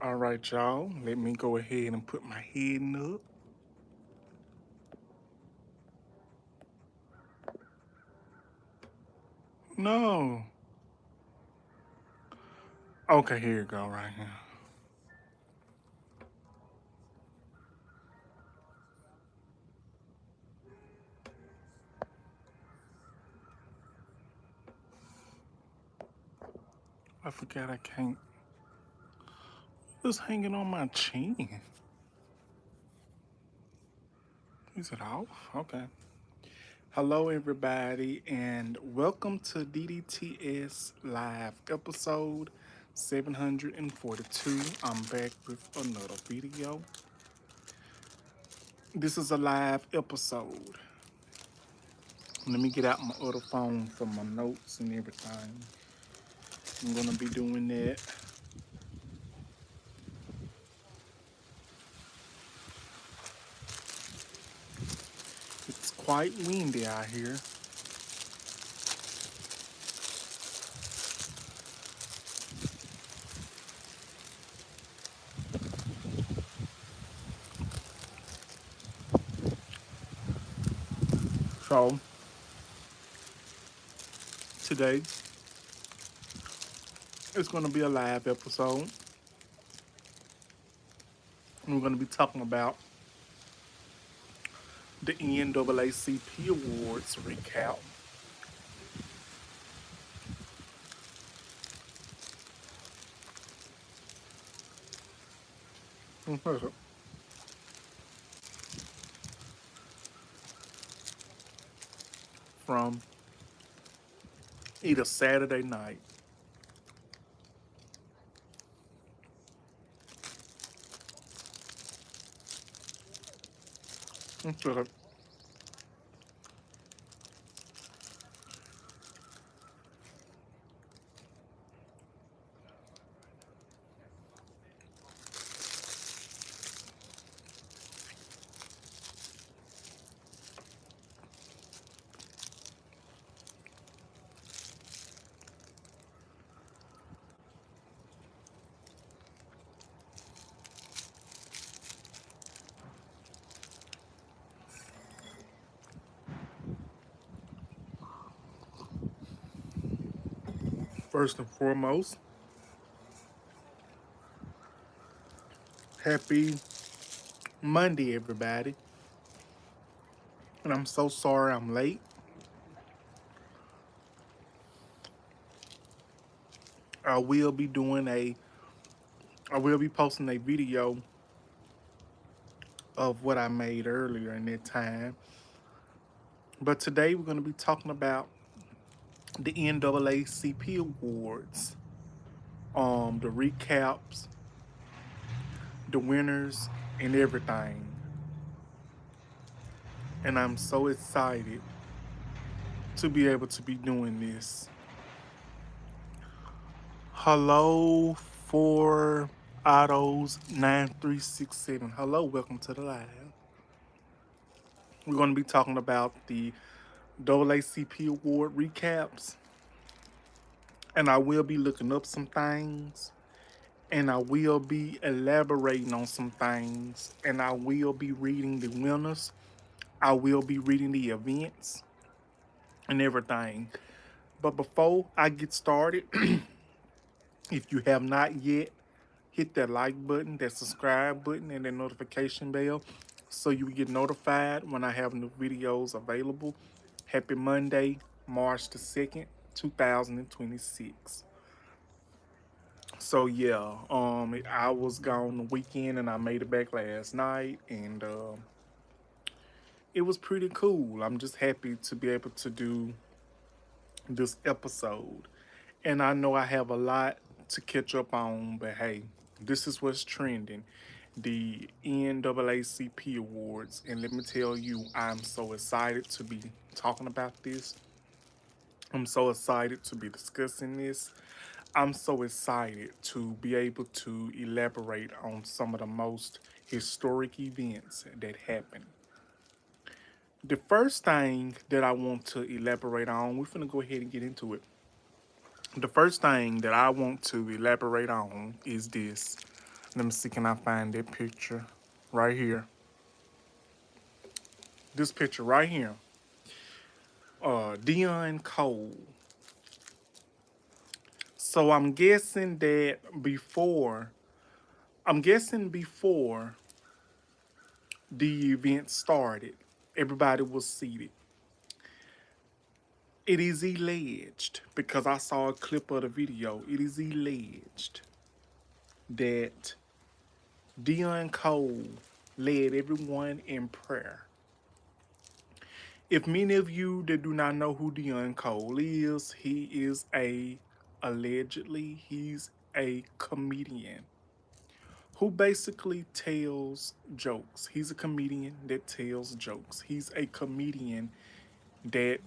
All right, y'all. Let me go ahead and put my head up. No. Okay, here you go, right here. I forgot I can't. It's hanging on my chin. Is it off? Okay. Hello, everybody, and welcome to DDTS Live episode 742. I'm back with another video. This is a live episode. Let me get out my other phone for my notes and everything. I'm gonna be doing that. It's quite windy out here. So today it's gonna be a live episode. We're gonna be talking about the NAACP Awards recap. From either Saturday night. First and foremost, happy Monday, everybody. And I'm so sorry I'm late. I will be doing a I will be posting a video of what I made earlier in that time. But today we're gonna be talking about the NAACP awards, the recaps, the winners, and everything. And I'm so excited to be able to be doing this. Hello for Autos 9367. Hello, welcome to the live. We're going to be talking about the NAACP award recaps, and I will be looking up some things, and I will be elaborating on some things, and I will be reading the winners. I will be reading the events and everything. But before I get started, if you have not yet, hit that like button, that subscribe button, and that notification bell so you get notified when I have new videos available. Happy Monday, March the 2nd, 2026. So yeah, I was gone the weekend and I made it back last night, and it was pretty cool. I'm just happy to be able to do this episode. And I know I have a lot to catch up on, but hey, this is what's trending. The NAACP Awards. And let me tell you, I'm so excited to be talking about this. I'm so excited to be discussing this. I'm so excited to be able to elaborate on some of the most historic events that happened. The first thing that I want to elaborate on, we're going to go ahead and get into it. The first thing that I want to elaborate on is this. Let me see, can I find that picture right here? This picture right here. Dion Cole. So I'm guessing before the event started, everybody was seated. It is alleged, because I saw a clip of the video, it is alleged that Dion Cole led everyone in prayer. If many of you that do not know who Dion Cole is, he's a comedian who basically tells jokes. He's a comedian that tells jokes. He's a comedian that,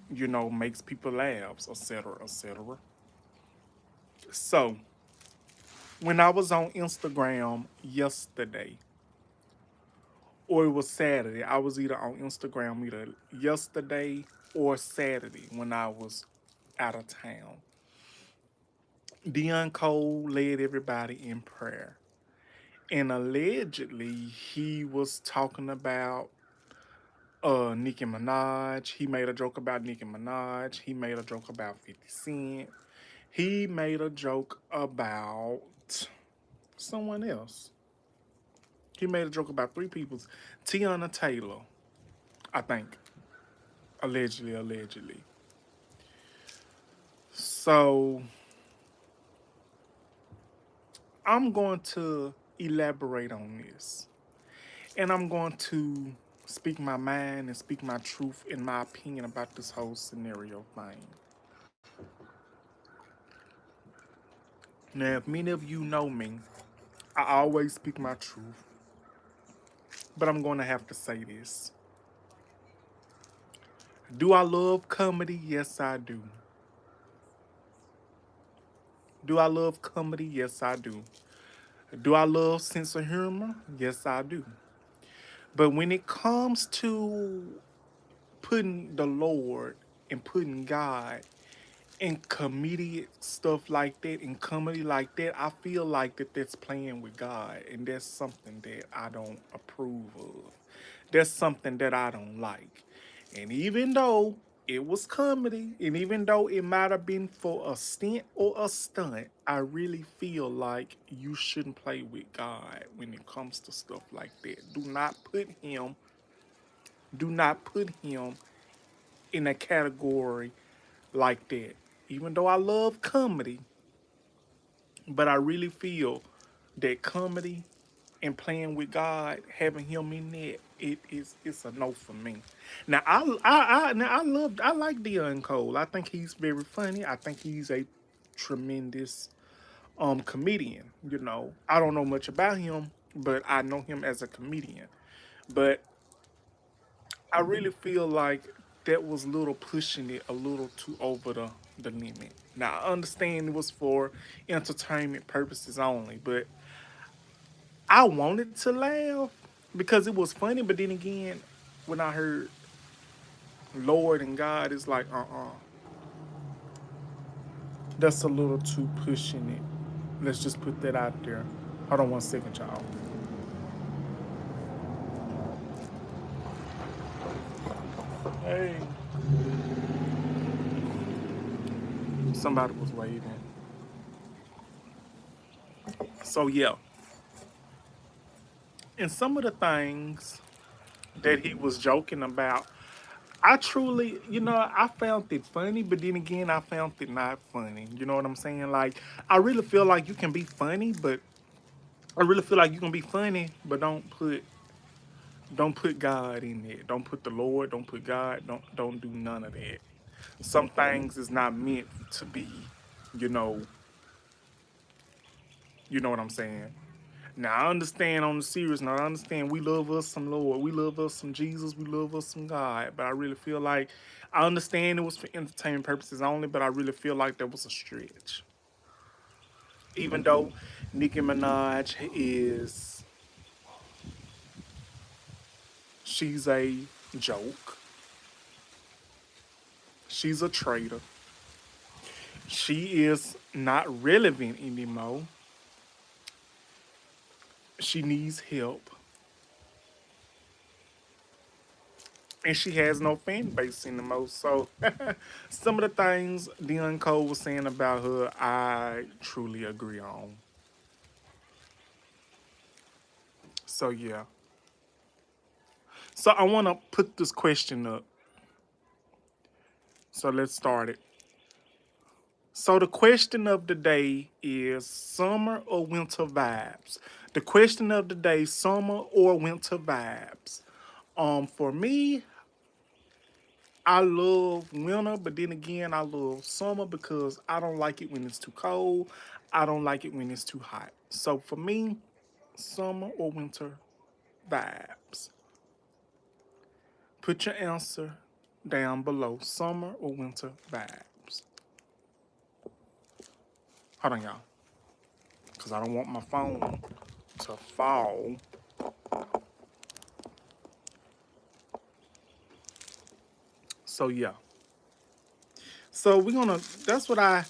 makes people laugh, etc., etc. So, when I was on Instagram yesterday, or it was Saturday, I was either on Instagram either yesterday or Saturday when I was out of town. Dion Cole led everybody in prayer. And allegedly, he was talking about Nicki Minaj. He made a joke about Nicki Minaj. He made a joke about 50 Cent. He made a joke about someone else. He made a joke about three people. Tiana Taylor, I think. Allegedly. So I'm going to elaborate on this. And I'm going to speak my mind and speak my truth and my opinion about this whole scenario thing. Now, if many of you know me, I always speak my truth. But I'm going to have to say this. Do I love comedy? Yes, I do. Do I love comedy? Yes, I do. Do I love sense of humor? Yes, I do. But when it comes to putting the Lord and putting God in comedic stuff like that, in comedy like that, I feel like that's playing with God, and that's something that I don't approve of. That's something that I don't like. And even though it was comedy, and even though it might have been for a stint or a stunt, I really feel like you shouldn't play with God when it comes to stuff like that. Do not put him in a category like that. Even though I love comedy, but I really feel that comedy and playing with God, having him in there, it's a no for me. Now I like Dion Cole. I think he's very funny. I think he's a tremendous comedian. I don't know much about him, but I know him as a comedian. But I really feel like that was a little pushing it a little too over the limit. Now I understand it was for entertainment purposes only, but I wanted to laugh because it was funny. But then again, when I heard Lord and God, it's like that's a little too pushing it. Let's just put that out there. Hold on 1 second, y'all. Hey, somebody was waving. So yeah, and some of the things that he was joking about, I truly, I found it funny, but then again, I found it not funny. You know what I'm saying? Like, I really feel like you can be funny, but I really feel like you can be funny, but don't put God in it. Don't put the Lord. Don't put God. Don't do none of that. Some things is not meant to be, you know, you know what I'm saying. Now I understand on the serious note. I understand we love us some Lord, we love us some Jesus, we love us some God. But I really feel like I understand it was for entertainment purposes only, but I really feel like that was a stretch. Even though Nicki Minaj she's a joke, she's a traitor, she is not relevant anymore. She needs help, and she has no fan base anymore. So, some of the things Dion Cole was saying about her, I truly agree on. So, yeah. So, I want to put this question up. So, let's start it. So, the question of the day is summer or winter vibes? The question of the day, summer or winter vibes? For me, I love winter, but then again, I love summer because I don't like it when it's too cold. I don't like it when it's too hot. So for me, summer or winter vibes. Put your answer down below. Summer or winter vibes. Hold on, y'all, because I don't want my phone to fall. So yeah. So we're gonna. That's what I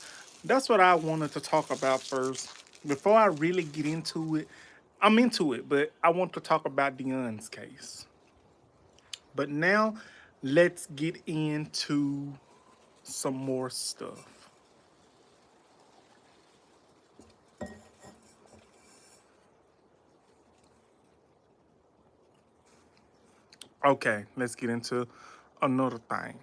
wanted to talk about first. Before I really get into it, I'm into it, but I want to talk about Dion's case. But now, let's get into some more stuff. Okay, let's get into another thing.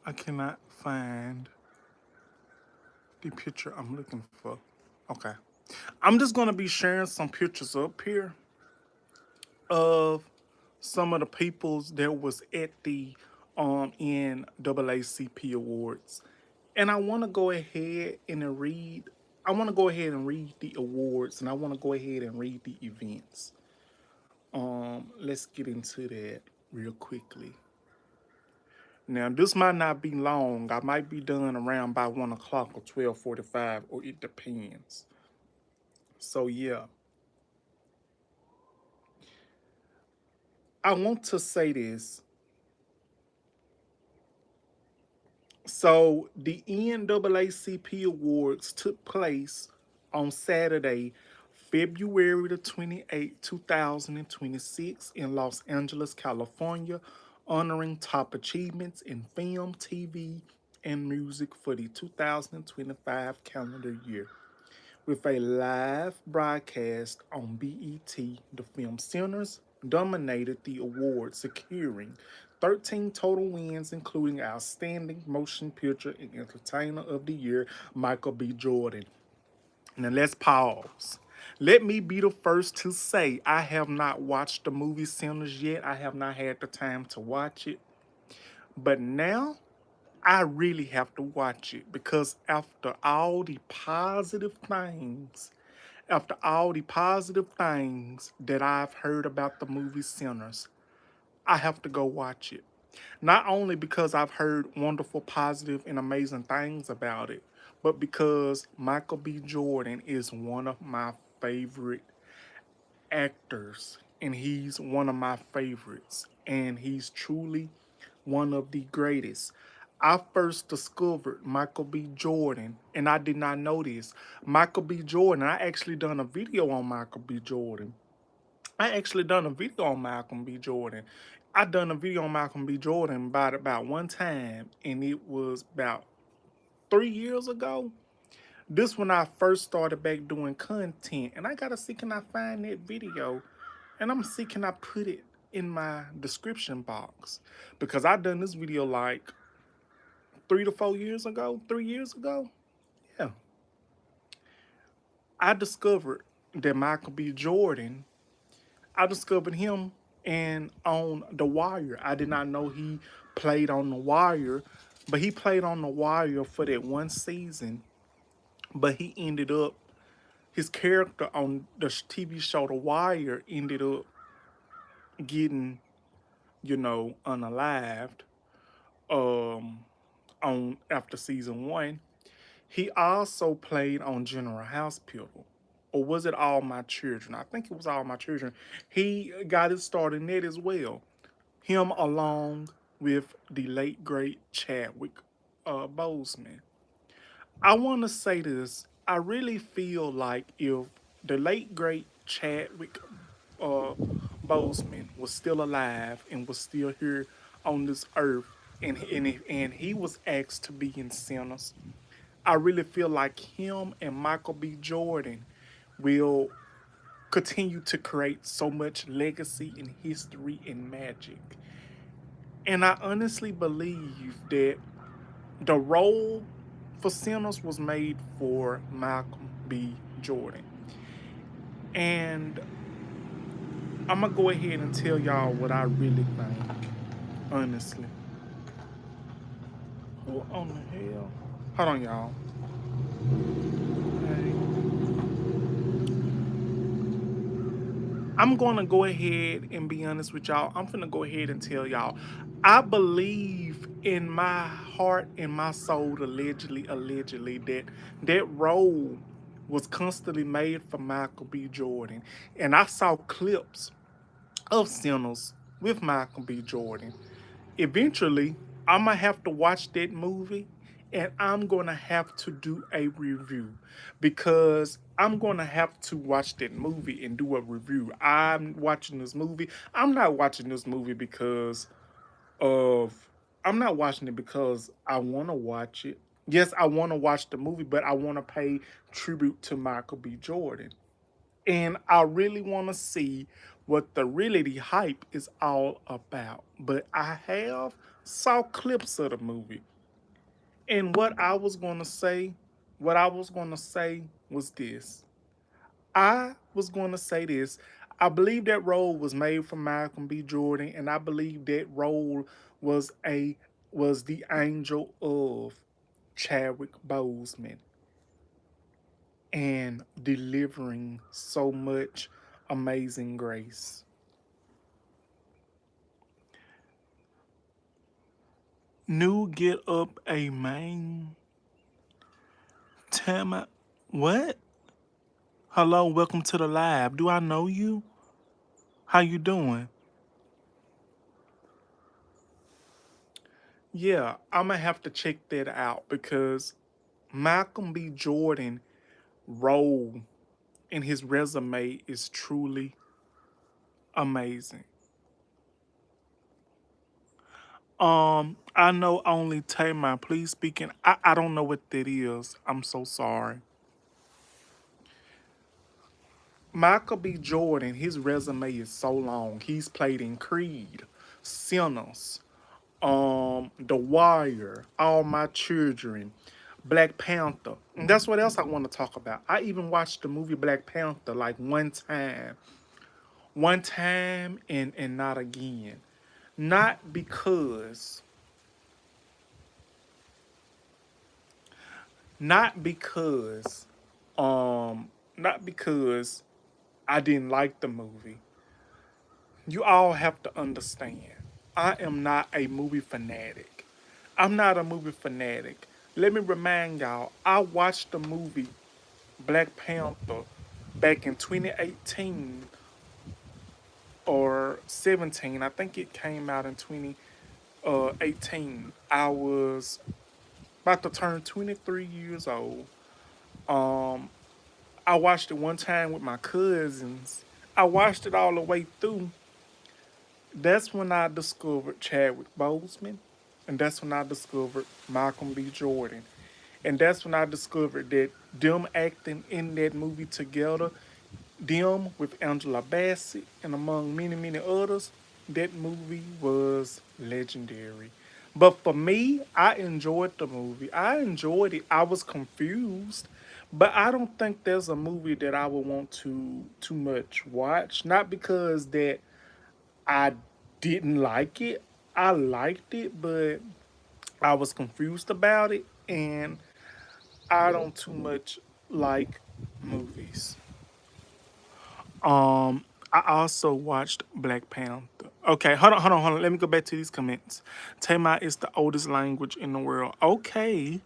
I cannot find the picture I'm looking for. Okay. I'm just gonna be sharing some pictures up here of some of the peoples that was at the NAACP awards. And I wanna go ahead and read I wanna go ahead and read the awards and I wanna go ahead and read the events. Let's get into that real quickly. Now this might not be long. I might be done around by 1 o'clock or 12:45, or it depends. So yeah, I want to say this. So the NAACP Awards took place on Saturday, February the 28th, 2026 in Los Angeles, California, honoring top achievements in film, TV, and music for the 2025 calendar year. With a live broadcast on BET, the film Sinners dominated the award, securing 13 total wins, including Outstanding Motion Picture and Entertainer of the Year, Michael B. Jordan. Now let's pause. Let me be the first to say I have not watched the movie Sinners yet. I have not had the time to watch it. But now I really have to watch it because after all the positive things that I've heard about the movie Sinners, I have to go watch it. Not only because I've heard wonderful, positive, and amazing things about it, but because Michael B. Jordan is one of my favorite actors, and he's one of my favorites, and he's truly one of the greatest. I first discovered Michael B. Jordan, and I did not know this. Michael B. Jordan, I actually done a video on Michael B. Jordan. I actually done a video on Malcolm B. Jordan. I done a video on Malcolm B. Jordan about one time, and it was about 3 years ago. This when I first started back doing content, and I gotta see can I find that video, and I'm see can I put it in my description box because I done this video like 3 to 4 years ago, 3 years ago. Yeah, I discovered that Michael B. Jordan. I discovered him and on The Wire. I did not know he played on The Wire, but he played on The Wire for that one season. But he ended up his character on the TV show The Wire ended up getting, unalived um on after season 1. He also played on General Hospital. Or was it All My Children? I think it was All My Children. He got his start in that as well. him along with the late great Chadwick Boseman. I want to say this. I really feel like if the late great Chadwick uh, Boseman was still alive and was still here on this earth, and he was asked to be in Sinners, I really feel like him and Michael B. Jordan will continue to create so much legacy and history and magic. And I honestly believe that the role for Sinners was made for Malcolm B. Jordan. And I'm going to go ahead and tell y'all what I really think, honestly. Who on the hell? Hold on, y'all. Hey. I'm going to go ahead and be honest with y'all. I'm going to go ahead and tell y'all. I believe in my heart and my soul, allegedly, that that role was constantly made for Michael B. Jordan. And I saw clips of Sinners with Michael B. Jordan. Eventually, I'm gonna have to watch that movie and I'm gonna have to do a review because I'm gonna have to watch that movie and do a review. I'm watching this movie. I'm not watching this movie because of I'm not watching it because I want to watch it. Yes, I want to watch the movie, but I want to pay tribute to Michael B. Jordan. And I really want to see what the reality hype is all about. But I have saw clips of the movie. And what I was going to say was this. I was going to say this. I believe that role was made for Malcolm B. Jordan, and I believe that role was a was the angel of Chadwick Boseman and delivering so much amazing grace. New get up a man. Tama. What? Hello, welcome to the live. Do I know you? How you doing? Yeah, I'm gonna have to check that out because Malcolm B. Jordan role in his resume is truly amazing. I know only Tamar. Please speaking. I don't know what that is. I'm so sorry. Michael B. Jordan, his resume is so long. He's played in Creed, Sinners, The Wire, All My Children, Black Panther. And that's what else I want to talk about. I even watched the movie Black Panther like one time and not again. Not because, not because, not because I didn't like the movie. You all have to understand. I am not a movie fanatic. I'm not a movie fanatic. Let me remind y'all, I watched the movie Black Panther back in 2018 or 17. I think it came out in 2018. I was about to turn 23 years old. Um, I watched it one time with my cousins. I watched it all the way through. That's when I discovered Chadwick Boseman, and that's when I discovered Malcolm B. Jordan, and that's when I discovered that them acting in that movie together, them with Angela Bassett, and among many others, that movie was legendary. But for me, I enjoyed the movie. I enjoyed it. I was confused, but I don't think there's a movie that I would want to too much watch. Not because that I didn't like it. I liked it, but I was confused about it, and I don't too much like movies. Um, I also watched Black Panther. Okay, hold on. Let me go back to these comments. Tema is the oldest language in the world. Okay.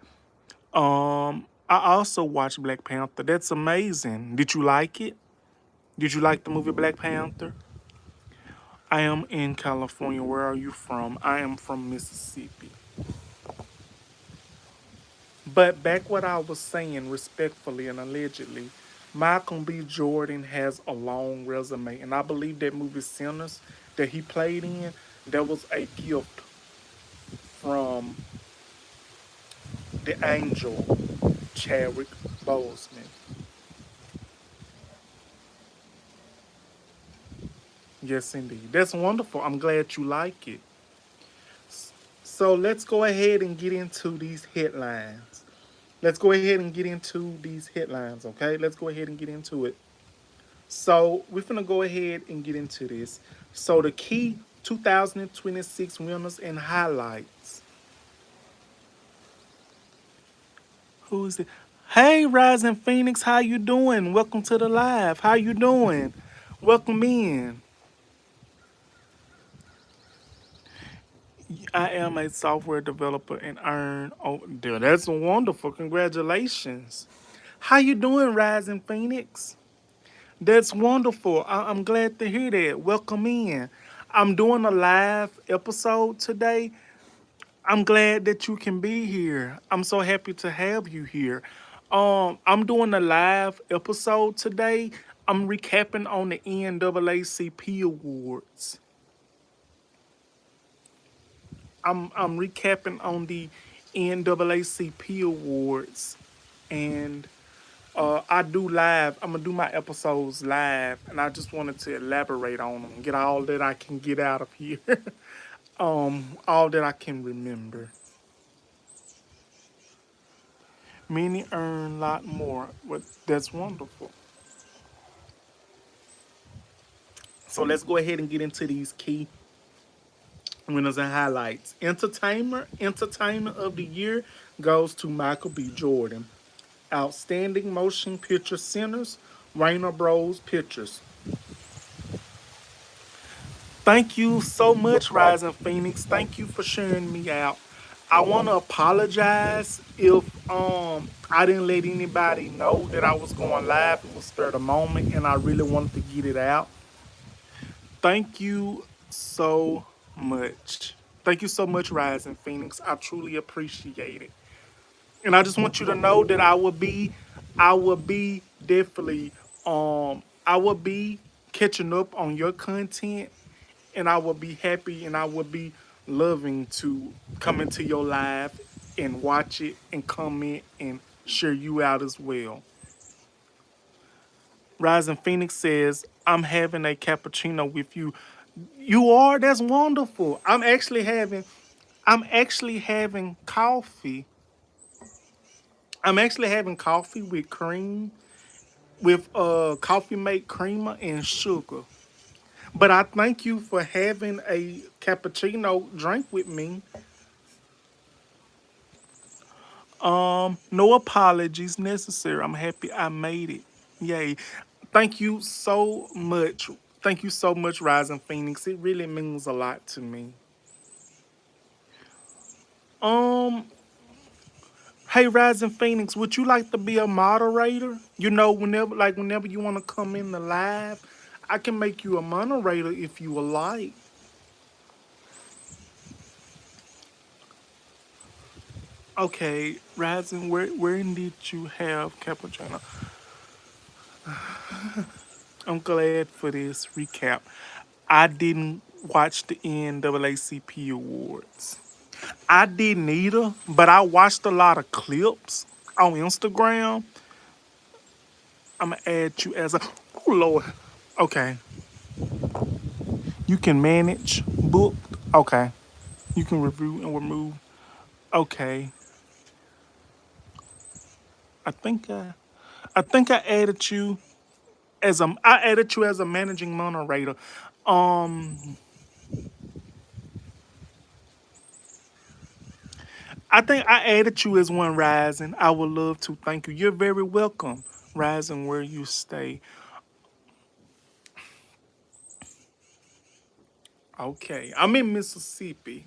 I also watched Black Panther. That's amazing. Did you like it? Did you like the movie Black Panther? I am in California. Where are you from? I am from Mississippi. But back what I was saying, respectfully and allegedly, Malcolm B. Jordan has a long resume, and I believe that movie Sinners that he played in, that was a gift from the angel Chadwick Boseman. Yes, indeed. That's wonderful. I'm glad you like it. So let's go ahead and get into these headlines. Let's go ahead and get into these headlines, okay? Let's go ahead and get into it. So we're gonna go ahead and get into this. So the key 2026 winners and highlights. Who is it? Hey, Rising Phoenix, how you doing? Welcome to the live. How you doing? Welcome in. I am a software developer and earn. Oh, dude, that's wonderful. Congratulations. How you doing, Rising Phoenix? That's wonderful. I'm glad to hear that. Welcome in. I'm doing a live episode today. I'm glad that you can be here. I'm so happy to have you here. I'm doing a live episode today. I'm recapping on the NAACP awards. I'm recapping on the NAACP awards, and I do live. I'm gonna do my episodes live, and I just wanted to elaborate on them, get all that I can get out of here, all that I can remember. Many earn a lot more, but that's wonderful. So let's go ahead and get into these key winners and highlights. Entertainer of the year goes to Michael B. Jordan. Outstanding motion picture centers, Rainer Bros Pictures. Thank you so much, Rising Phoenix. Thank you for sharing me out. I want to apologize if I didn't let anybody know that I was going live. It was spur of the moment, and I really wanted to get it out. Thank you so much. Thank you so much, Rising Phoenix. I truly appreciate it. And I just want you to know that I will be definitely, I will be catching up on your content, and I will be happy and I will be loving to come into your live and watch it and comment and share you out as well. Rising Phoenix says, I'm having a cappuccino with you. You are? That's wonderful. I'm actually having coffee. I'm actually having coffee with cream, with coffee mate creamer and sugar. But I thank you for having a cappuccino drink with me. No apologies necessary. I'm happy I made it. Yay. Thank you so much. Thank you so much, Rising Phoenix. It really means a lot to me. Um, hey Rising Phoenix, would you like to be a moderator? You know, whenever you want to come in the live, I can make you a moderator if you would like. Okay, Rising, where did you have cappuccino? I'm glad for this recap. I didn't watch the NAACP awards. I didn't either, but I watched a lot of clips on Instagram. I'm gonna add you as a. Oh Lord. Okay, you can manage booked. Okay, you can review and remove. Okay, I think I think I added you as a managing moderator. Um, I think I added you as one, Rising. I would love to. Thank you. You're very welcome, Rising, where you stay. Okay, I'm in Mississippi,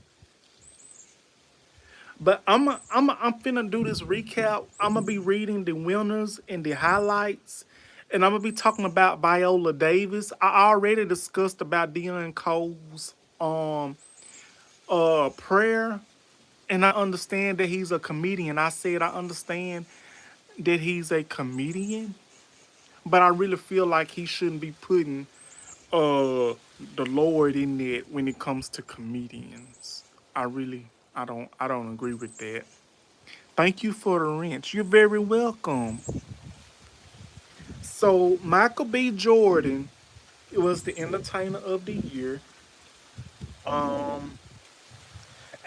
but I'm finna do this recap. I'm gonna be reading the winners and the highlights, And I'm gonna be talking about Viola Davis. I already discussed about Dion Cole's um prayer, and I understand that he's a comedian. I said I understand that he's a comedian, but I really feel like he shouldn't be putting uh the Lord in it when it comes to comedians. I really I don't agree with that. Thank you for the wrench. You're very welcome. So Michael B. Jordan was the entertainer of the year. Um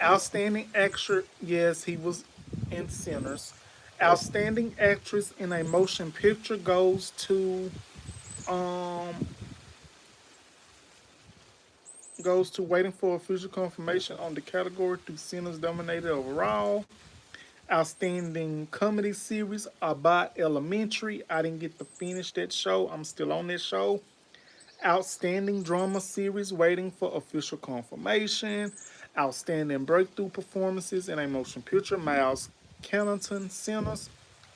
Outstanding actor, yes, he was in Sinners. Outstanding actress in a motion picture um goes to Waiting for Official Confirmation on the category through Sinners dominated overall. Outstanding comedy series About Elementary. I didn't get to finish that show. I'm still on that show. Outstanding drama series Waiting for Official Confirmation. Outstanding breakthrough performances in a motion picture Miles Kennington Sinners.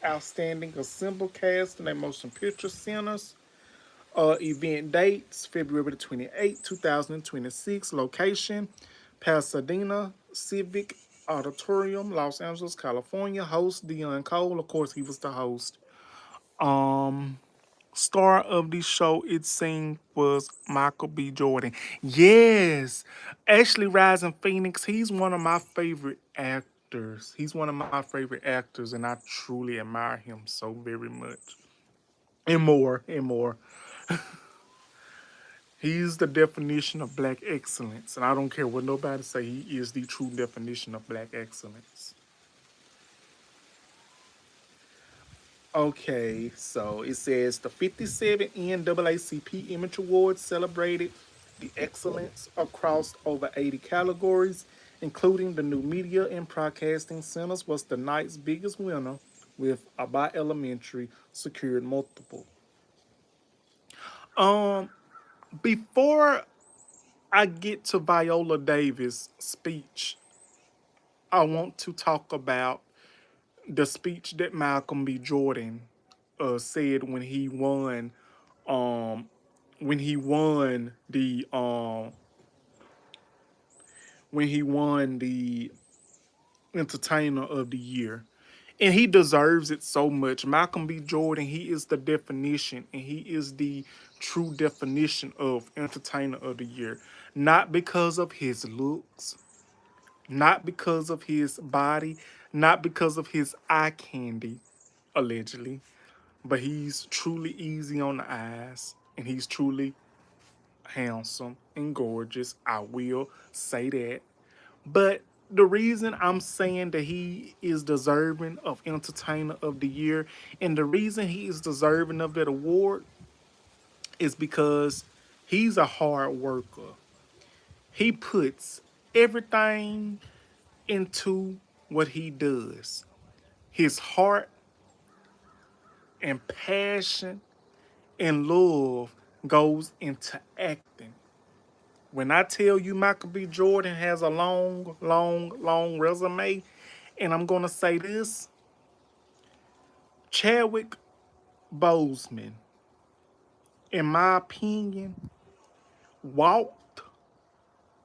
Outstanding ensemble cast in a motion picture Sinners. Event dates February 28, 2026. Location Pasadena Civic Auditorium, Los Angeles, California. Host Dion Cole. Of course, he was the host. Um, Star of the show, it seemed, was Michael B. Jordan. Yes, Ashley Rising Phoenix. He's one of my favorite actors. He's one of my favorite actors, and I truly admire him so very much. And more, and more. He's the definition of black excellence, and I don't care what nobody say. He is the true definition of black excellence. Okay, so it says the 57 NAACP Image Awards celebrated the excellence across over 80 categories, including the new media and broadcasting centers was the night's biggest winner with About Elementary secured multiple. Um, Before I get to Viola Davis' speech, I want to talk about the speech that Malcolm B. Jordan said um when he won the entertainer of the year. And he deserves it so much. Malcolm B. Jordan, he is the definition and he is the true definition of entertainer of the year. Not because of his looks, not because of his body, not because of his eye candy, allegedly, but he's truly easy on the eyes and he's truly handsome and gorgeous. I will say that. But the reason I'm saying that he is deserving of Entertainer of the Year and the reason he is deserving of that award is because he's a hard worker. He puts everything into what he does. His heart and passion and love goes into acting. When I tell you Michael B. Jordan has a long, long, long resume, and I'm going to say this, Chadwick Boseman, in my opinion, walked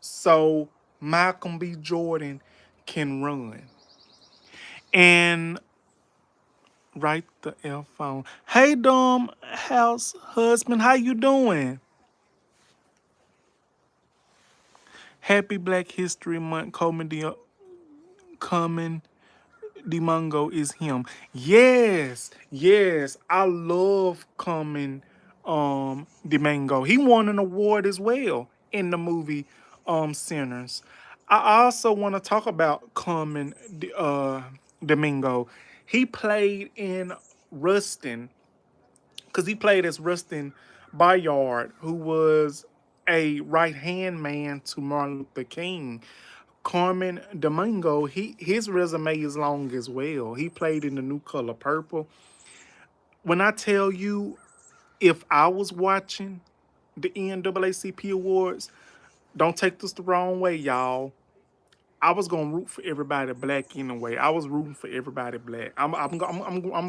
so Malcolm B. Jordan can run. And write the F on. Hey, Dom House husband, how you doing? Happy Black History Month coming Dimongo is him. Yes, yes. I love Common Dimongo. He won an award as well in the movie Sinners. I also want to talk about Common Domingo. He played in Rustin because he played as Rustin Bayard, who was a right hand man to Martin Luther King. Carmen Domingo, his resume is long as well. He played in The New Color Purple. When I tell you, if I was watching the NAACP Awards, don't take this the wrong way, y'all. I was gonna root for everybody black anyway. I was rooting for everybody black. I'm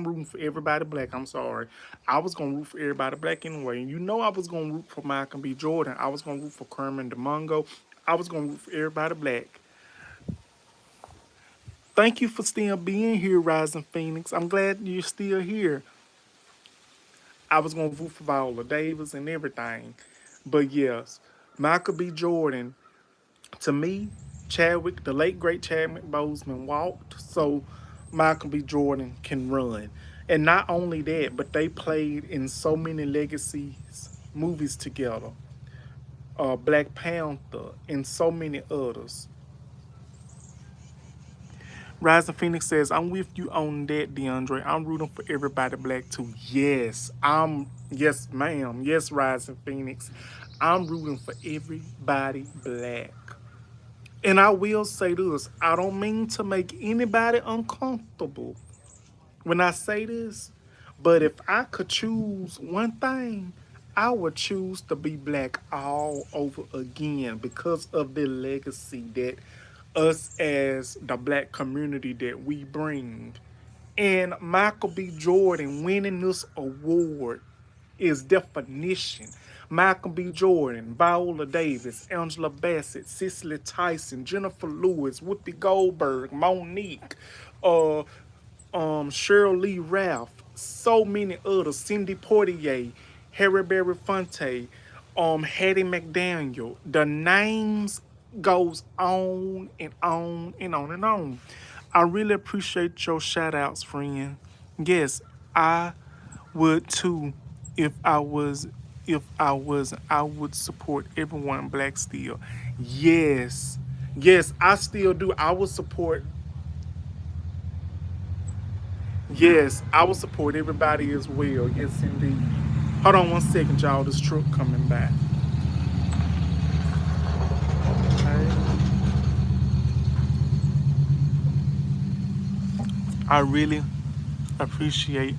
rooting for everybody black. I'm sorry. I was gonna root for everybody black anyway. And you know I was gonna root for Malcolm B. Jordan. I was gonna root for Kerman DeMungo. I was gonna root for everybody black. Thank you for still being here, Rising Phoenix. I'm glad you're still here. I was gonna vote for Viola Davis and everything. But yes, Michael B. Jordan, to me, Chadwick, the late great Chadwick Boseman walked so Michael B. Jordan can run. And not only that, but they played in so many Legacies movies together. Black Panther and so many others. Rising Phoenix says, I'm with you on that, DeAndre. I'm rooting for everybody black too. Yes, ma'am. Yes, Rising Phoenix. I'm rooting for everybody black. And I will say this, I don't mean to make anybody uncomfortable when I say this, but if I could choose one thing, I would choose to be black all over again because of the legacy that us as the black community that we bring. And Michael B. Jordan winning this award is definition. Malcolm B. Jordan, Viola Davis, Angela Bassett, Cicely Tyson, Jennifer Lewis, Whoopi Goldberg, Monique, uh, Cheryl Lee Ralph, so many others, Cindy Portier, Harry Belafonte, Hattie McDaniel. The names goes on and on and on and on. I really appreciate your shout outs, friend. Yes, I would too if I was I would support everyone black still. Yes. Yes, I still do. I would support Yes, I will support everybody as well. Yes, indeed. Hold on one second, y'all. This truck coming back. Okay. I really appreciate.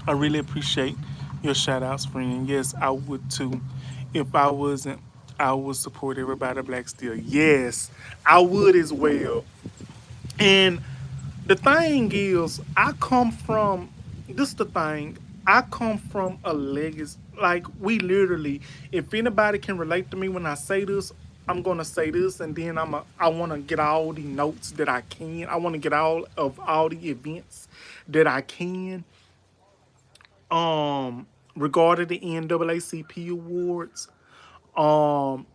I really appreciate your shout outs, friend. Yes, I would too. If I wasn't, I would support everybody black still. Yes, I would as well. And the thing is, I come from this is the thing. I come from a legacy. Like we literally, if anybody can relate to me when I say this, I'm gonna say this, and then I want to get all the notes that I can. I want to get all the events that I can. Um, regarding the NAACP awards. Um,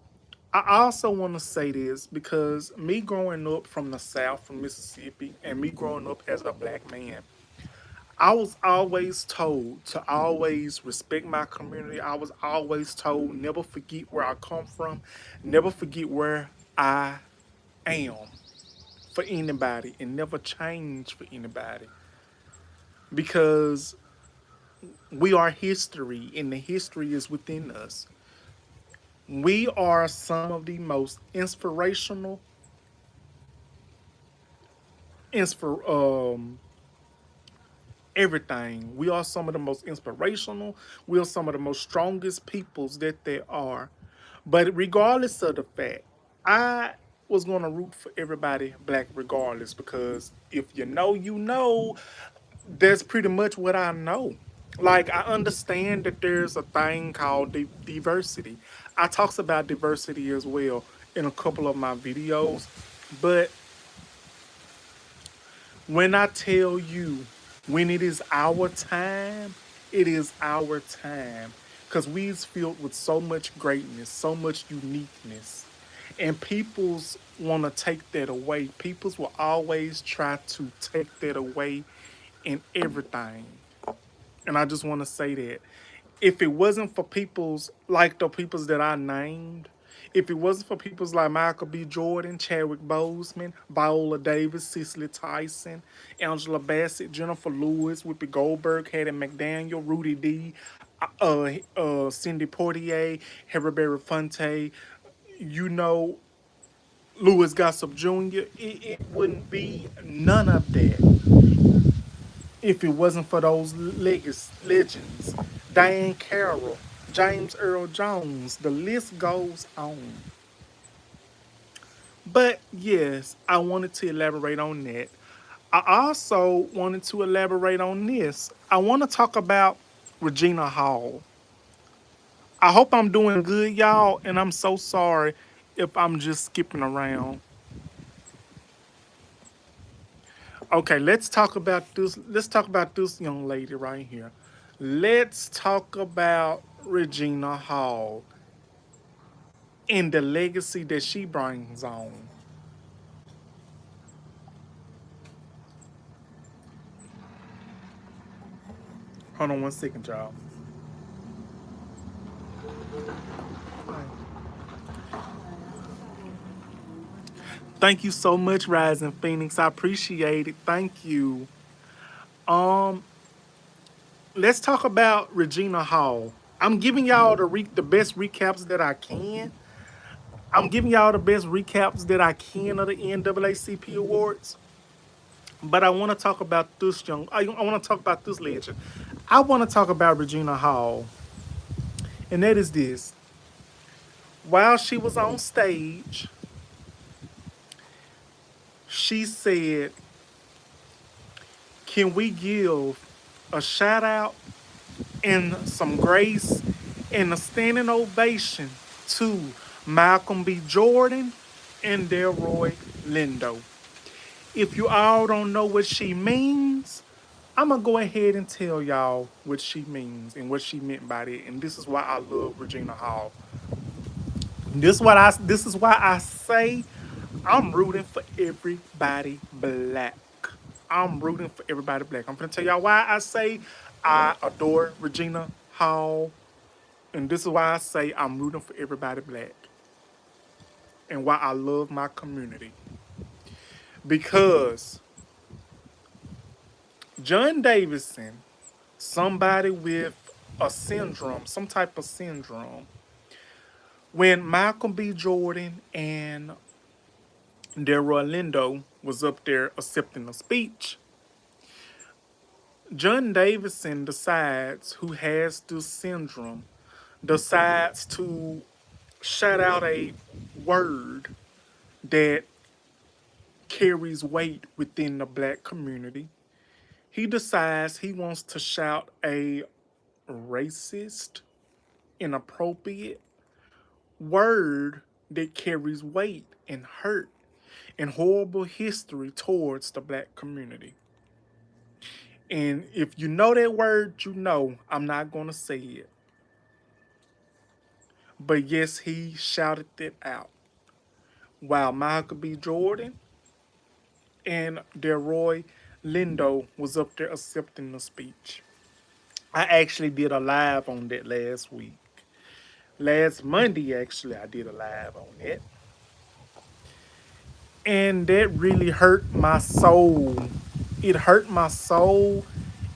I also want to say this because me growing up from the South, from Mississippi, and me growing up as a black man, I was always told to always respect my community. I was always told never forget where I come from, never forget where I am for anybody, and never change for anybody because we are history, and the history is within us. We are some of the most inspirational, inspir everything. We are some of the most inspirational. We are some of the most strongest peoples that there are. But regardless of the fact, I was gonna root for everybody black regardless because if you know, you know, that's pretty much what I know. Like I understand that there's a thing called diversity. I talks about diversity as well in a couple of my videos, but when I tell you, when it is our time, it is our time. Because we is filled with so much greatness, so much uniqueness. And peoples want to take that away. Peoples will always try to take that away in everything. And I just want to say that if it wasn't for peoples like the peoples that I named, if it wasn't for peoples like Michael B. Jordan, Chadwick Boseman, Viola Davis, Cicely Tyson, Angela Bassett, Jennifer Lewis, Whoopi Goldberg, Hattie McDaniel, Rudy D, Cindy Portier, Harry Belafonte, you know, Louis Gossip Jr., it wouldn't be none of that if it wasn't for those legends. Diane Carroll, James Earl Jones, the list goes on. But yes, I wanted to elaborate on that. I also wanted to elaborate on this. I want to talk about Regina Hall. I hope I'm doing good, y'all, and I'm so sorry if I'm just skipping around. Okay, let's talk about this. Let's talk about this young lady right here. Let's talk about Regina Hall and the legacy that she brings on. Hold on one second, y'all. Thank you so much, Rising Phoenix. I appreciate it. Thank you. Um, let's talk about Regina Hall. I'm giving y'all the best recaps that I can. I'm giving y'all the best recaps that I can of the NAACP awards. But I want to talk about this young. I want to talk about this legend. I want to talk about Regina Hall, and that is this. While she was on stage, she said, "Can we give a shout out and some grace and a standing ovation to Malcolm B. Jordan and Delroy Lindo?" If you all don't know what she means, I'm gonna go ahead and tell y'all what she means and what she meant by that. And this is why I love Regina Hall. This is why I say I'm rooting for everybody black. I'm rooting for everybody black. I'm gonna tell y'all why I say I adore Regina Hall. And this is why I say I'm rooting for everybody black. And why I love my community. Because John Davidson, somebody with a syndrome, some type of syndrome, when Malcolm B. Jordan and Delroy Lindo was up there accepting a speech, John Davidson decides, who has this syndrome, decides to shout out a word that carries weight within the black community. He decides he wants to shout a racist, inappropriate word that carries weight and hurt and horrible history towards the black community. And if you know that word, you know I'm not going to say it. But yes, he shouted it out while Malcolm B. Jordan and Delroy Lindo was up there accepting the speech. I actually did a live on that last week. Last Monday, actually, I did a live on it. And that really hurt my soul. It hurt my soul.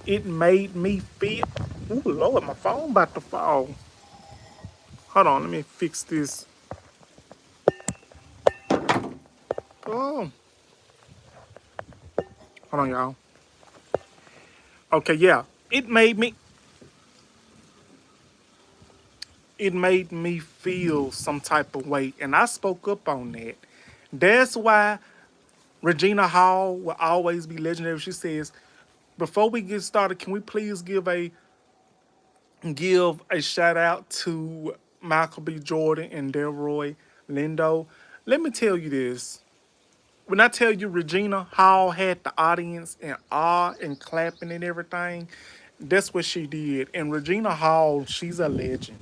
It made me feel. Ooh, Lord, my phone about to fall. Hold on, let me fix this. Oh, hold on, y'all. Okay, yeah. It made me. It made me feel some type of way, and I spoke up on that. That's why Regina Hall will always be legendary. She says, "Before we get started, can we please give a shout out to Michael B. Jordan and Delroy Lindo?" Let me tell you this. When I tell you Regina Hall had the audience in awe and clapping and everything, that's what she did. And Regina Hall, she's a legend.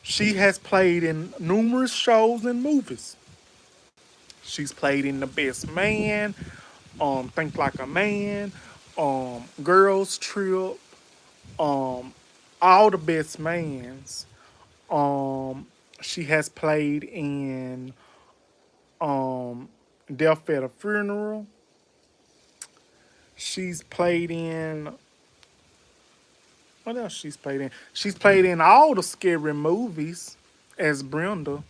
She has played in numerous shows and movies. She's played in The Best Man, Think Like a Man, Girls Trip, um, all the Best Mans. Um, she has played in um, Death at a Funeral. She's played in what else? She's played in. She's played in all the scary movies as Brenda.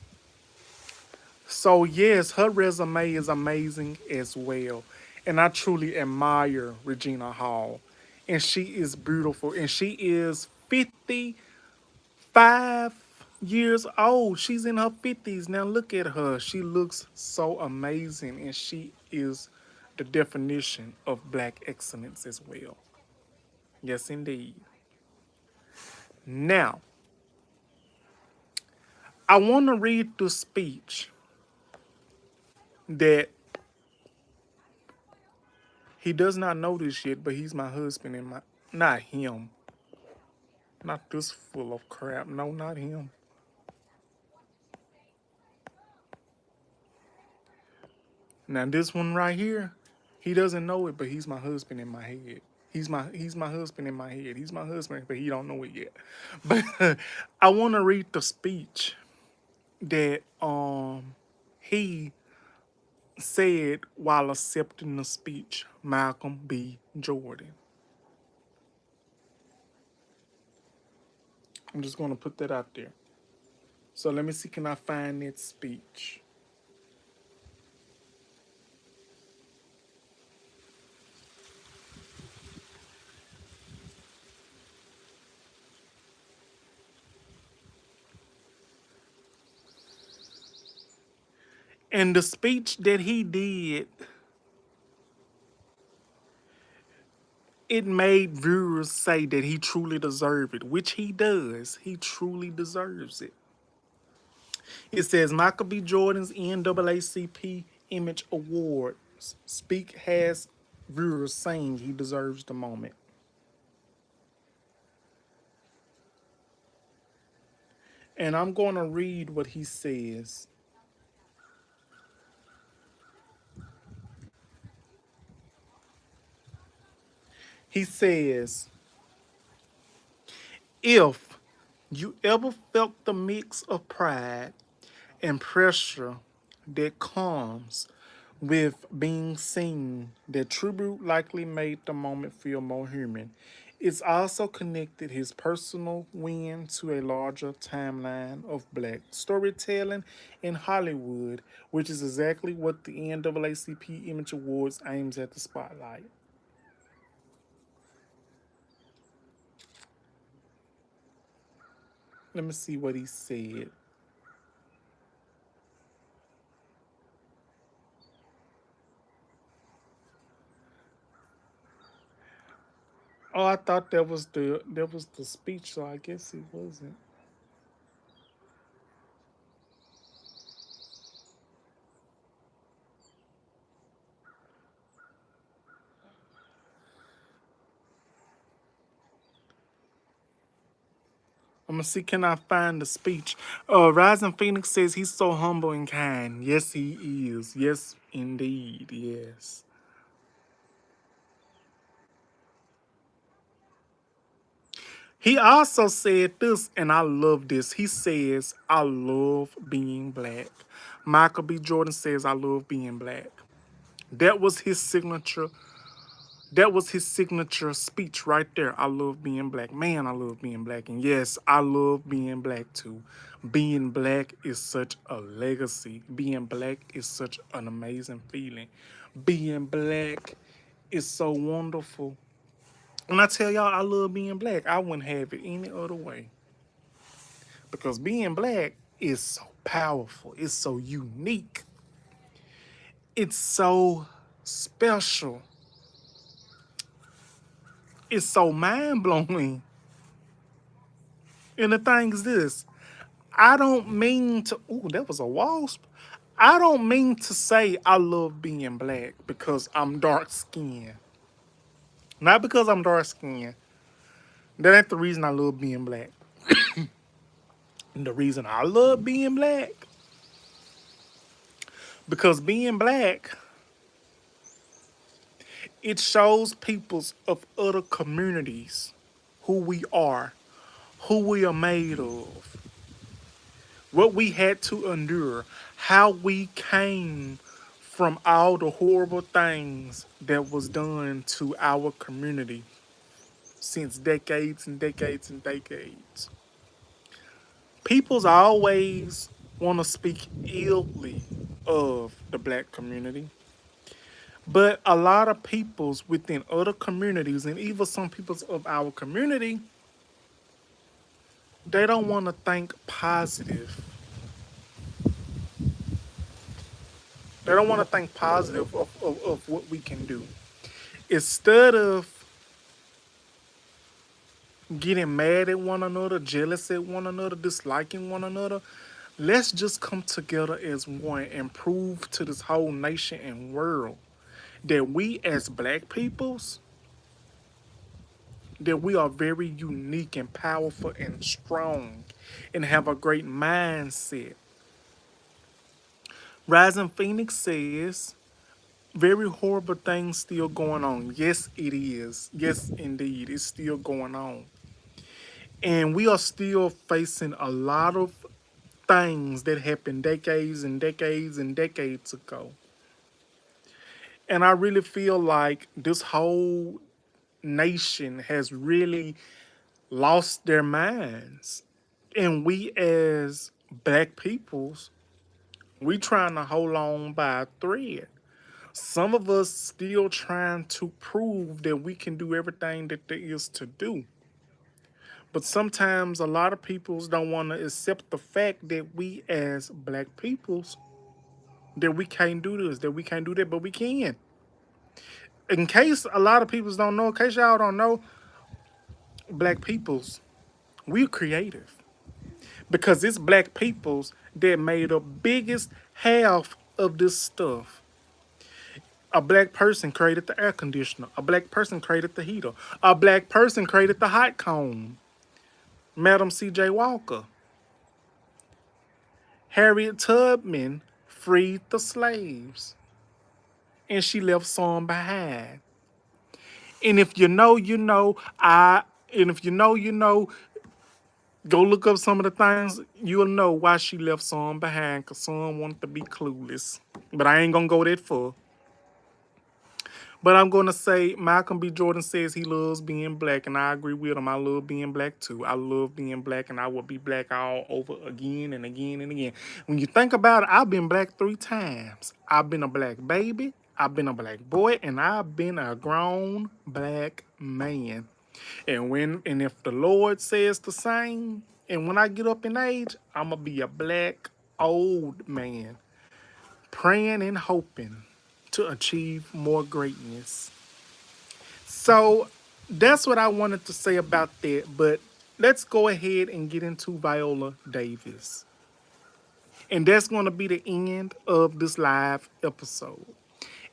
So yes, her resume is amazing as well, and I truly admire Regina Hall, and she is beautiful, and she is 55. years old. She's in her 50s. Now look at her. She looks so amazing and she is the definition of black excellence as well. Yes, indeed. Now, I want to read the speech that he does not know this yet, but he's my husband and my, not him. Not this full of crap. No, not him. Now this one right here, he doesn't know it, but he's my husband in my head. He's my husband in my head. He's my husband, but he don't know it yet. But I want to read the speech that he said while accepting the speech, Malcolm B. Jordan. I'm just gonna put that out there. So let me see, can I find that speech? And the speech that he did, it made viewers say that he truly deserved it, which he does. He truly deserves it. It says Michael B. Jordan's NAACP Image Awards speak has viewers saying he deserves the moment. And I'm going to read what he says. He says, if you ever felt the mix of pride and pressure that comes with being seen, that tribute likely made the moment feel more human. It's also connected his personal win to a larger timeline of black storytelling in Hollywood, which is exactly what the NAACP Image Awards aims at the spotlight. Let me see what he said. Oh, I thought that was the speech, so I guess it wasn't. I'm gonna see, can I find the speech? Rising Phoenix says he's so humble and kind. Yes, he is. Yes, indeed. Yes. He also said this, and I love this. He says, I love being black. Michael B. Jordan says, I love being black. That was his signature. That was his signature speech right there. I love being black. Man, I love being black. And yes, I love being black too. Being black is such a legacy. Being black is such an amazing feeling. Being black is so wonderful. When I tell y'all I love being black, I wouldn't have it any other way. Because being black is so powerful. It's so unique. It's so special. It's so mind blowing. And the thing is this, I don't mean to, ooh, that was a wasp. I don't mean to say I love being black because I'm dark skinned. Not because I'm dark skinned. That ain't the reason I love being black. And the reason I love being black, because being black, it shows peoples of other communities who we are, who we are made of, what we had to endure, how we came from all the horrible things that was done to our community since decades and decades and decades. People's always want to speak illy of the black community, but a lot of peoples within other communities and even some peoples of our community They don't want to think positive. They don't want to think positive of what we can do. Instead of getting mad at one another, jealous at one another, disliking one another, let's just come together as one and prove to this whole nation and world that we as black peoples, that we are very unique and powerful and strong and have a great mindset. Rising Phoenix says, very horrible things still going on. Yes, it is. Yes, indeed, it's still going on. And we are still facing a lot of things that happened decades and decades and decades ago. And I really feel like this whole nation has really lost their minds. And we as black peoples, we trying to hold on by a thread. Some of us still trying to prove that we can do everything that there is to do. But sometimes a lot of peoples don't want to accept the fact that we as black peoples, that we can't do this, that we can't do that, but we can. In case a lot of peoples don't know, in case y'all don't know, black peoples, we're creative. Because it's black peoples that made the biggest half of this stuff. A black person created the air conditioner. A black person created the heater. A black person created the hot comb. Madam C.J. Walker. Harriet Tubman freed the slaves. And she left some behind. And if you know, you know, and if you know, you know, go look up some of the things. You'll know why she left some behind, because some wanted to be clueless. But I ain't gonna go that far. But I'm gonna say Malcolm B. Jordan says he loves being black, and I agree with him. I love being black too. I love being black, and I will be black all over again and again and again. When you think about it, I've been black 3 times. I've been a black baby, I've been a black boy, and I've been a grown black man. And if the Lord says the same, and when I get up in age, I'ma be a black old man, praying and hoping to achieve more greatness. So that's what I wanted to say about that. But let's go ahead and get into Viola Davis. And that's going to be the end of this live episode.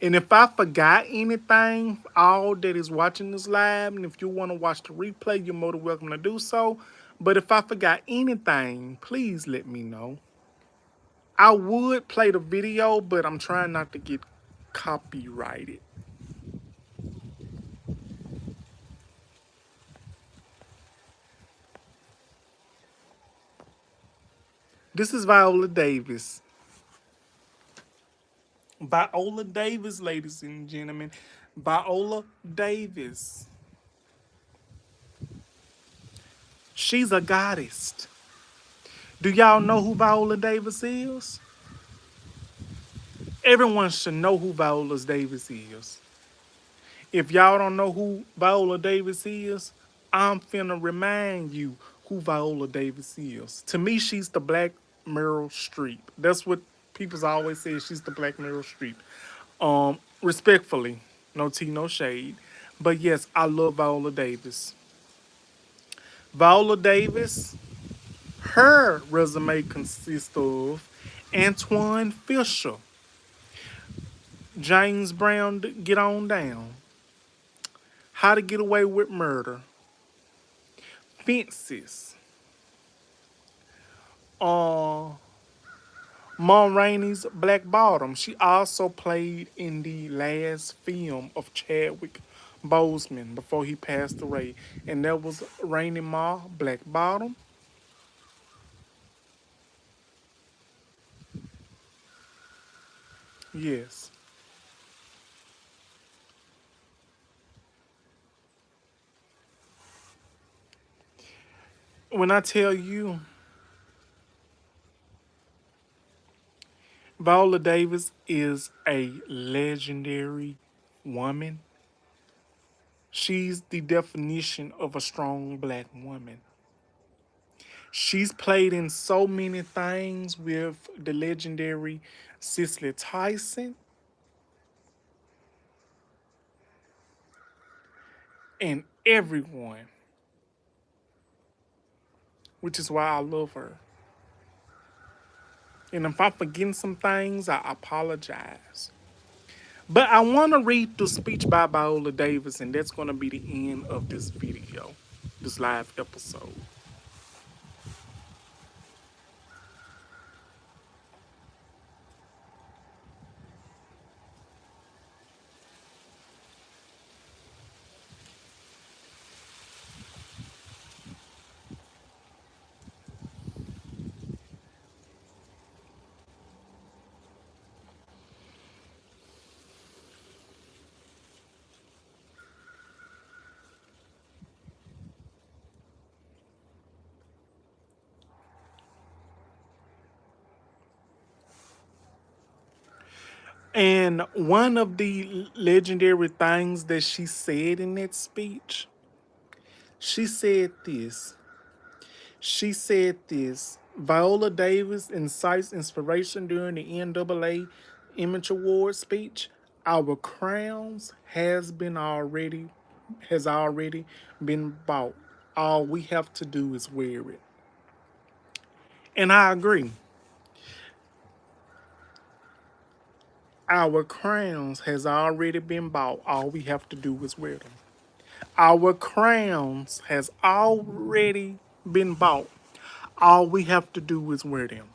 And if I forgot anything, all that is watching this live, and if you want to watch the replay, you're more than welcome to do so. But if I forgot anything, please let me know. I would play the video, but I'm trying not to get copyrighted. This is Viola Davis. Viola Davis, ladies and gentlemen. Viola Davis. She's a goddess. Do y'all know who Viola Davis is? Everyone should know who Viola Davis is. If y'all don't know who Viola Davis is, I'm finna remind you who Viola Davis is. To me, she's the Black Meryl Streep. That's what people's always say. She's the Black Meryl Streep. Respectfully, no tea, no shade. But yes, I love Viola Davis. Viola Davis, her resume consists of Antoine Fisher, James Brown, Get On Down, How to Get Away with Murder, Fences, uh, Mom Rainey's Black Bottom. She also played in the last film of Chadwick Boseman before he passed away, and that was Rainey Ma Black Bottom. Yes. When I tell you, Viola Davis is a legendary woman. She's the definition of a strong black woman. She's played in so many things with the legendary Cicely Tyson and everyone, which is why I love her. And if I'm forgetting some things, I apologize. But I want to read the speech by Viola Davis, and that's going to be the end of this video, this live episode. And one of the legendary things that she said in that speech, she said this. She said this. Viola Davis incites inspiration during the NAACP Image Award speech. Our crowns has already been bought. All we have to do is wear it. And I agree. Our crowns has already been bought. All we have to do is wear them. Our crowns has already been bought. All we have to do is wear them.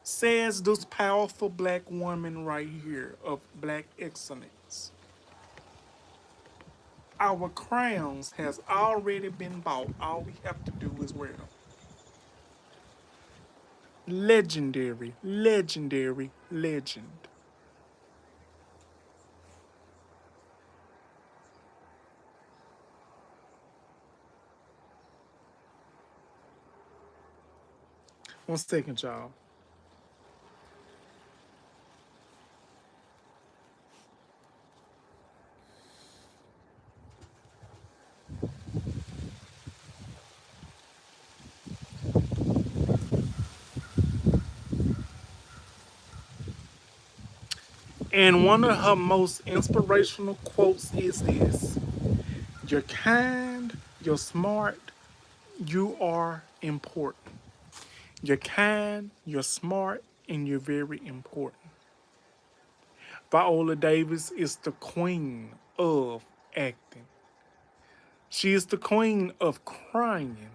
Says this powerful black woman right here of black excellence. Our crowns has already been bought. All we have to do is wear them. Legendary, legendary, legend. One second, y'all. And one of her most inspirational quotes is this: you're kind, you're smart, you are important. You're kind, you're smart, and you're very important. Viola Davis is the queen of acting. She is the queen of crying.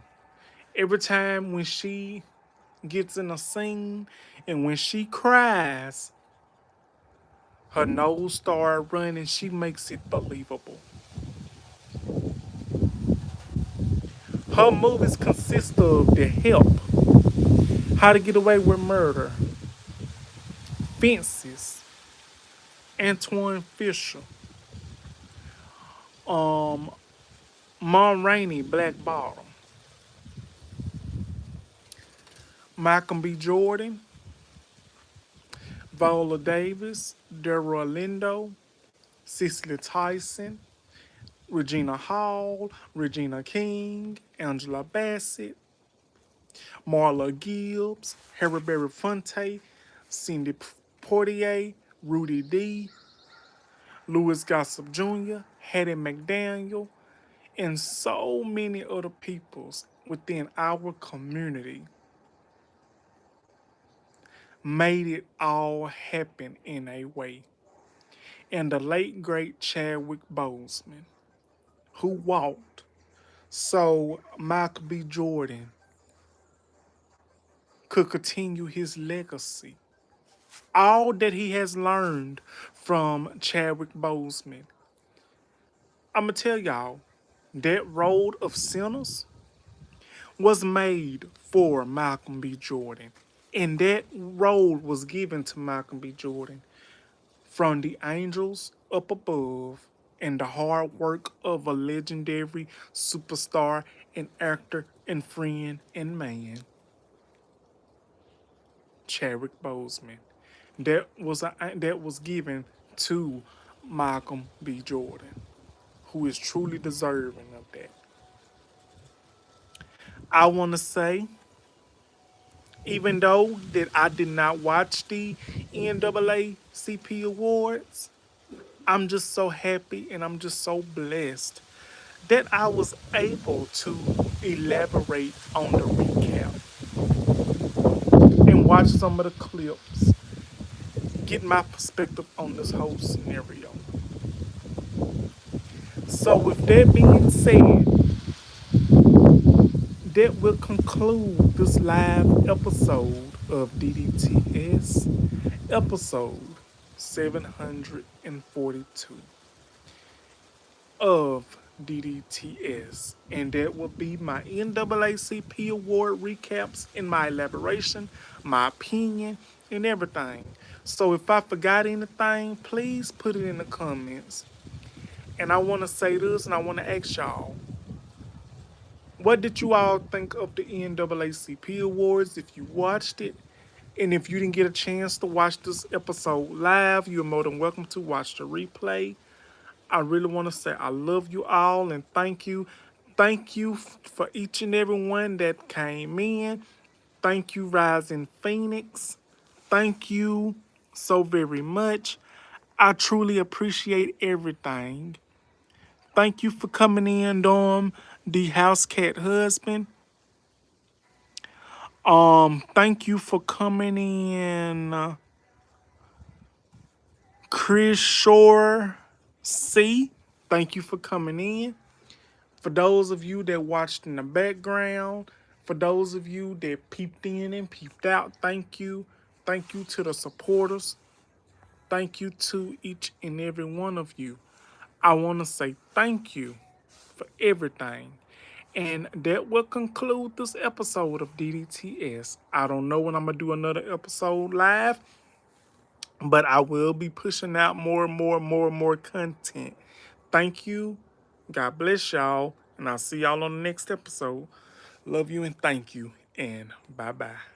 Every time when she gets in a scene and when she cries, her nose starts running. She makes it believable. Her movies consist of The Help, How to Get Away with Murder, Fences, Antoine Fisher, um, Mom Rainey, Black Bottom, Malcolm B. Jordan, Viola Davis, Delroy Lindo, Cicely Tyson, Regina Hall, Regina King, Angela Bassett, Marla Gibbs, Harry Belafonte, Cindy Portier, Rudy D, Louis Gossip Jr., Hattie McDaniel, and so many other peoples within our community made it all happen in a way. And the late great Chadwick Boseman, who walked so Michael B. Jordan could continue his legacy. All that he has learned from Chadwick Boseman. I'm going to tell y'all, that Road of Sinners was made for Malcolm B. Jordan. And that role was given to Malcolm B. Jordan from the angels up above and the hard work of a legendary superstar and actor and friend and man, Chadwick Boseman. That was given to Malcolm B. Jordan, who is truly deserving of that. I want to say, even though that I did not watch the NAACP awards, I'm just so happy and I'm just so blessed that I was able to elaborate on the recap and watch some of the clips, get my perspective on this whole scenario. So, with that being said, that will conclude this live episode of DDTS, episode 742 of DDTS. And that will be my NAACP award recaps and my elaboration, my opinion, and everything. So if I forgot anything, please put it in the comments. And I want to say this and I want to ask y'all, what did you all think of the NAACP awards if you watched it? And if you didn't get a chance to watch this episode live, you're more than welcome to watch the replay. I really want to say I love you all and thank you. Thank you for each and every one that came in. Thank you, Rising Phoenix. Thank you so very much. I truly appreciate everything. Thank you for coming in, Dom, the house cat husband. Thank you for coming in, Chris Shore C. Thank you for coming in. For those of you that watched in the background, for those of you that peeped in and peeped out, thank you. Thank you to the supporters. Thank you to each and every one of you. I want to say thank you for everything. And that will conclude this episode of DDTS. I don't know when I'm going to do another episode live, but I will be pushing out more content. Thank you. God bless y'all. And I'll see y'all on the next episode. Love you and thank you. And bye-bye.